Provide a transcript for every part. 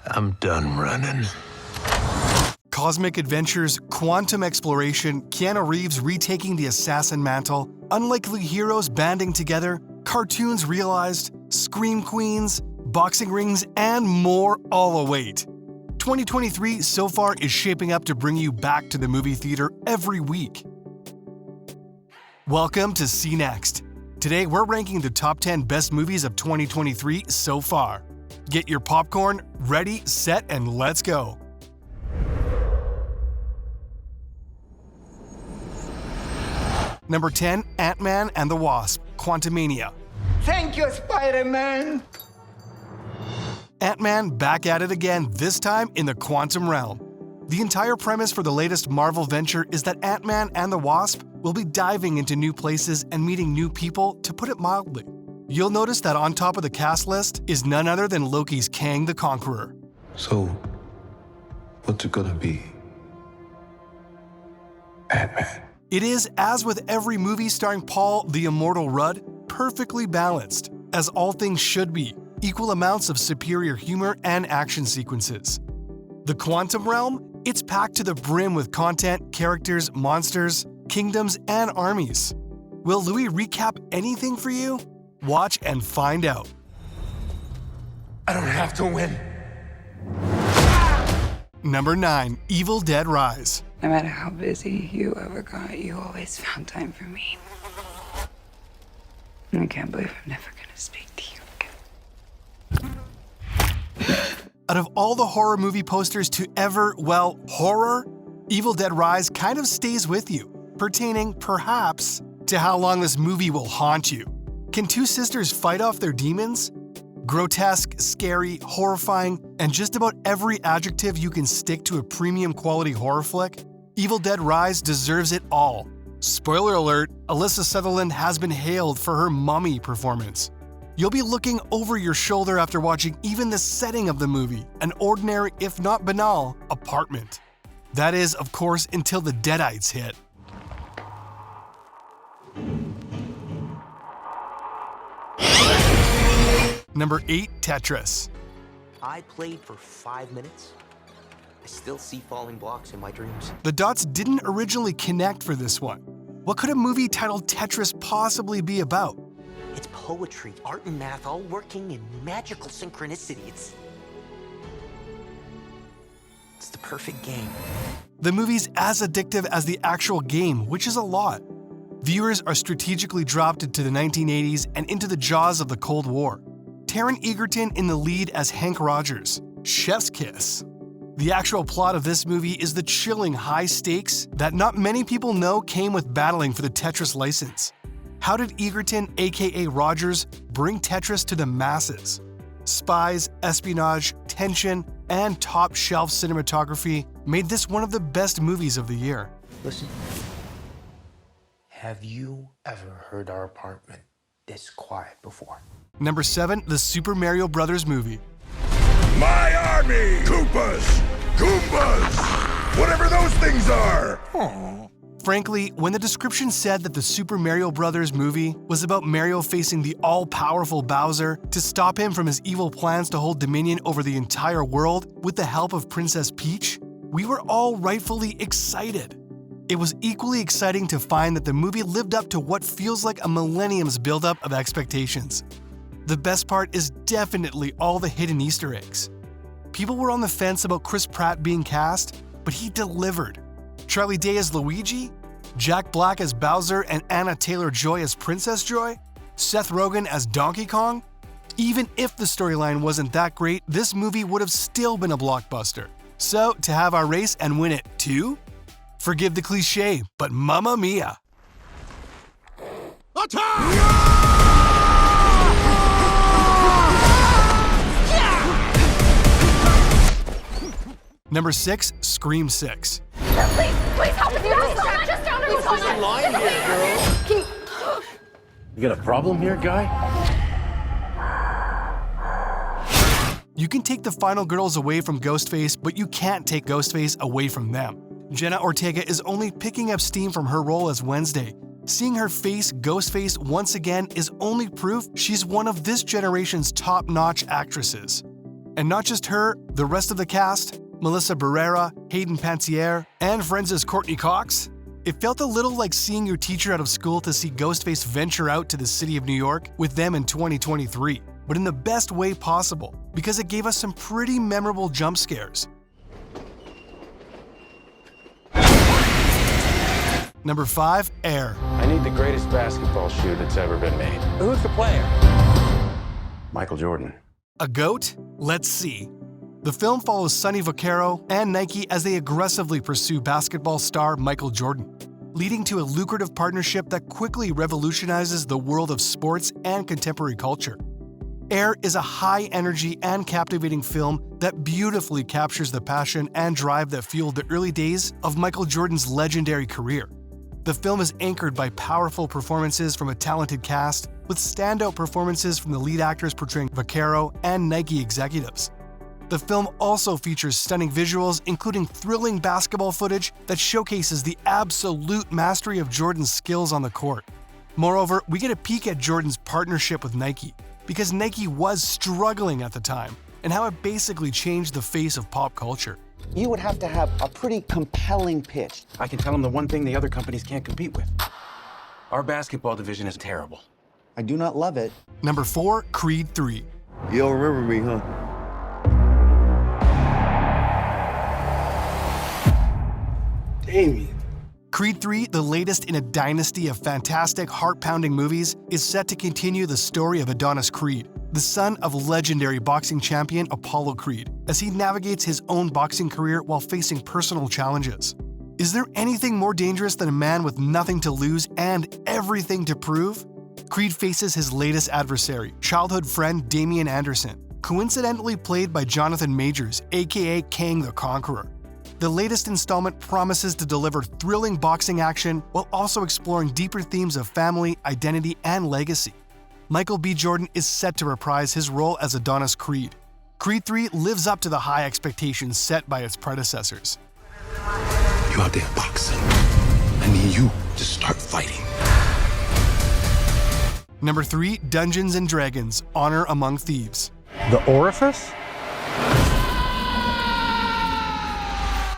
I'm done running. Cosmic adventures, quantum exploration, Keanu Reeves retaking the assassin mantle, unlikely heroes banding together, cartoons realized, scream queens, boxing rings, and more all await. 2023 so far is shaping up to bring you back to the movie theater every week. Welcome to See Next. Today we're ranking the top 10 best movies of 2023 so far. Get your popcorn, ready, set, and let's go. Number 10, Ant-Man and the Wasp: Quantumania. Thank you, Spider-Man! Ant-Man back at it again, this time in the quantum realm. The entire premise for the latest Marvel venture is that Ant-Man and the Wasp will be diving into new places and meeting new people, to put it mildly. You'll notice that on top of the cast list is none other than Loki's Kang the Conqueror. So, what's it gonna be? Ant-Man. It is, as with every movie starring Paul the Immortal Rudd, perfectly balanced, as all things should be, equal amounts of superior humor and action sequences. The quantum realm? It's packed to the brim with content, characters, monsters, kingdoms, and armies. Will Louis recap anything for you? Watch and find out. I don't have to win. Number 9, Evil Dead Rise. No matter how busy you ever got, you always found time for me. And I can't believe I'm never gonna speak to you again. Out of all the horror movie posters to ever, horror, Evil Dead Rise kind of stays with you, pertaining, perhaps, to how long this movie will haunt you. Can two sisters fight off their demons? Grotesque, scary, horrifying, and just about every adjective you can stick to a premium quality horror flick, Evil Dead Rise deserves it all. Spoiler alert, Alyssa Sutherland has been hailed for her mummy performance. You'll be looking over your shoulder after watching even the setting of the movie, an ordinary, if not banal, apartment. That is, of course, until the Deadites hit. Number 8, Tetris. I played for 5 minutes. I still see falling blocks in my dreams. The dots didn't originally connect for this one. What could a movie titled Tetris possibly be about? It's poetry, art, and math all working in magical synchronicity. It's the perfect game. The movie's as addictive as the actual game, which is a lot. Viewers are strategically dropped into the 1980s and into the jaws of the Cold War. Taron Egerton in the lead as Hank Rogers. Chef's kiss. The actual plot of this movie is the chilling high stakes that not many people know came with battling for the Tetris license. How did Egerton, aka Rogers, bring Tetris to the masses? Spies, espionage, tension, and top-shelf cinematography made this one of the best movies of the year. Listen. Have you ever heard our apartment this quiet before? Number 7, the Super Mario Bros. Movie. My army! Koopas! Goombas! Whatever those things are! Frankly, when the description said that the Super Mario Bros. Movie was about Mario facing the all-powerful Bowser to stop him from his evil plans to hold dominion over the entire world with the help of Princess Peach, we were all rightfully excited. It was equally exciting to find that the movie lived up to what feels like a millennium's buildup of expectations. The best part is definitely all the hidden Easter eggs. People were on the fence about Chris Pratt being cast, but he delivered. Charlie Day as Luigi, Jack Black as Bowser and Anna Taylor-Joy as Princess Joy, Seth Rogen as Donkey Kong. Even if the storyline wasn't that great, this movie would have still been a blockbuster. So, to have our race and win it too? Forgive the cliche, but mamma mia! Number 6, Scream 6. Please help me. Just down to There's a line here, girl. You got a problem here, guy? You can take the final girls away from Ghostface, but you can't take Ghostface away from them. Jenna Ortega is only picking up steam from her role as Wednesday. Seeing her face Ghostface once again is only proof she's one of this generation's top-notch actresses. And not just her, the rest of the cast, Melissa Barrera, Hayden Panettiere, and Friends' Courtney Cox, it felt a little like seeing your teacher out of school to see Ghostface venture out to the city of New York with them in 2023, but in the best way possible, because it gave us some pretty memorable jump scares. Number 5, Air. I need the greatest basketball shoe that's ever been made. Who's the player? Michael Jordan. A GOAT? Let's see. The film follows Sonny Vaccaro and Nike as they aggressively pursue basketball star Michael Jordan, leading to a lucrative partnership that quickly revolutionizes the world of sports and contemporary culture. Air is a high-energy and captivating film that beautifully captures the passion and drive that fueled the early days of Michael Jordan's legendary career. The film is anchored by powerful performances from a talented cast, with standout performances from the lead actors portraying Vaccaro and Nike executives. The film also features stunning visuals, including thrilling basketball footage that showcases the absolute mastery of Jordan's skills on the court. Moreover, we get a peek at Jordan's partnership with Nike, because Nike was struggling at the time, and how it basically changed the face of pop culture. You would have to have a pretty compelling pitch. I can tell him the one thing the other companies can't compete with. Our basketball division is terrible. I do not love it. Number 4, Creed 3. You don't remember me, huh? Damien. Creed 3, the latest in a dynasty of fantastic, heart-pounding movies, is set to continue the story of Adonis Creed, the son of legendary boxing champion Apollo Creed, as he navigates his own boxing career while facing personal challenges. Is there anything more dangerous than a man with nothing to lose and everything to prove? Creed faces his latest adversary, childhood friend Damian Anderson, coincidentally played by Jonathan Majors, aka Kang the Conqueror. The latest installment promises to deliver thrilling boxing action while also exploring deeper themes of family, identity, and legacy. Michael B. Jordan is set to reprise his role as Adonis Creed. Creed 3 lives up to the high expectations set by its predecessors. You out there boxing. I need you to start fighting. Number 3, Dungeons & Dragons: Honor Among Thieves. The Orifice?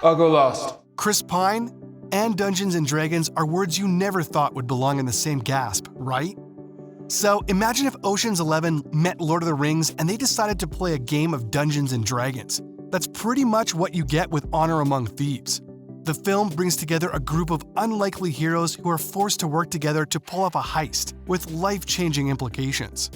I'll go lost. Chris Pine and Dungeons & Dragons are words you never thought would belong in the same gasp, right? So imagine if Ocean's 11 met Lord of the Rings and they decided to play a game of Dungeons & Dragons. That's pretty much what you get with Honor Among Thieves. The film brings together a group of unlikely heroes who are forced to work together to pull off a heist with life-changing implications.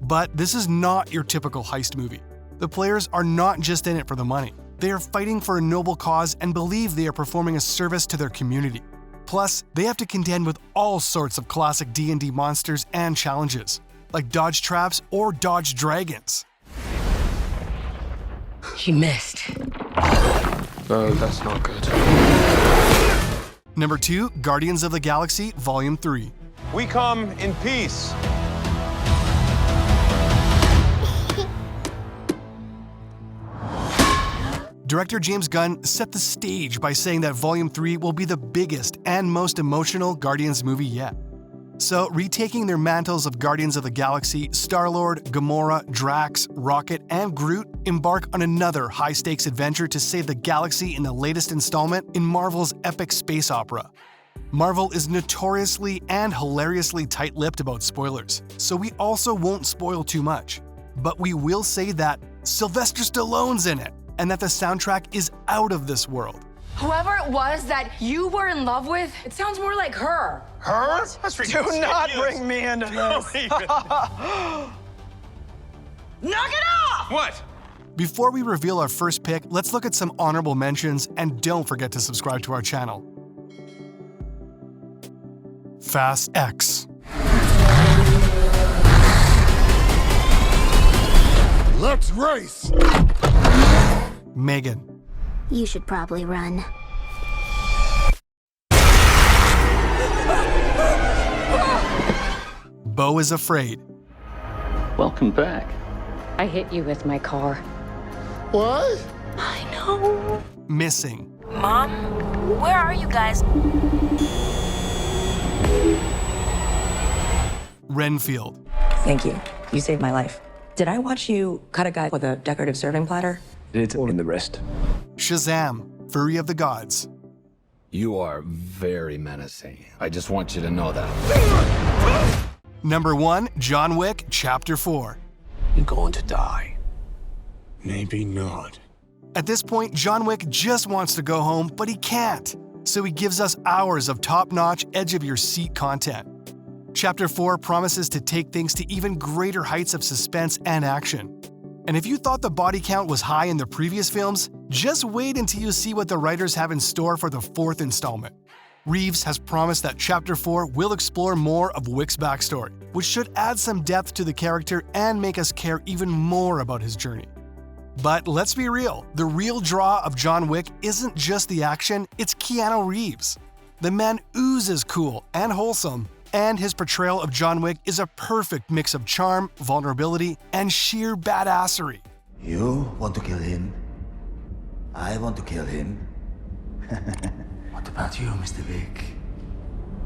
But this is not your typical heist movie. The players are not just in it for the money. They are fighting for a noble cause and believe they are performing a service to their community. Plus, they have to contend with all sorts of classic D&D monsters and challenges, like dodge traps or dodge dragons. He missed. That's not good. Number 2, Guardians of the Galaxy Volume 3. We come in peace. Director James Gunn set the stage by saying that Volume 3 will be the biggest and most emotional Guardians movie yet. So, retaking their mantles of Guardians of the Galaxy, Star-Lord, Gamora, Drax, Rocket, and Groot embark on another high-stakes adventure to save the galaxy in the latest installment in Marvel's epic space opera. Marvel is notoriously and hilariously tight-lipped about spoilers, so we also won't spoil too much. But we will say that Sylvester Stallone's in it, and that the soundtrack is out of this world. Whoever it was that you were in love with, it sounds more like her. Her? That's ridiculous. Do not bring me into this. Knock it off! What? Before we reveal our first pick, let's look at some honorable mentions, and don't forget to subscribe to our channel. Fast X. Let's race! Megan. You should probably run. Beau is Afraid. Welcome back. I hit you with my car. What? I know. Missing. Mom, where are you guys? Renfield. Thank you. You saved my life. Did I watch you cut a guy with a decorative serving platter? It's all in the wrist. Shazam! Fury of the Gods. You are very menacing. I just want you to know that. Number 1, John Wick Chapter 4. You're going to die. Maybe not. At this point, John Wick just wants to go home, but he can't. So he gives us hours of top-notch, edge-of-your-seat content. Chapter 4 promises to take things to even greater heights of suspense and action. And if you thought the body count was high in the previous films, just wait until you see what the writers have in store for the 4th installment. Reeves has promised that Chapter 4 will explore more of Wick's backstory, which should add some depth to the character and make us care even more about his journey. But let's be real, the real draw of John Wick isn't just the action, it's Keanu Reeves. The man oozes cool and wholesome, and his portrayal of John Wick is a perfect mix of charm, vulnerability, and sheer badassery. You want to kill him? I want to kill him. What about you, Mr. Vic?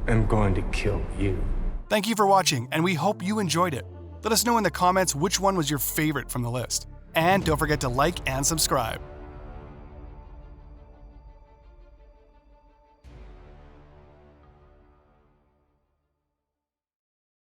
I'm going to kill you. Thank you for watching, and we hope you enjoyed it. Let us know in the comments which one was your favorite from the list. And don't forget to like and subscribe.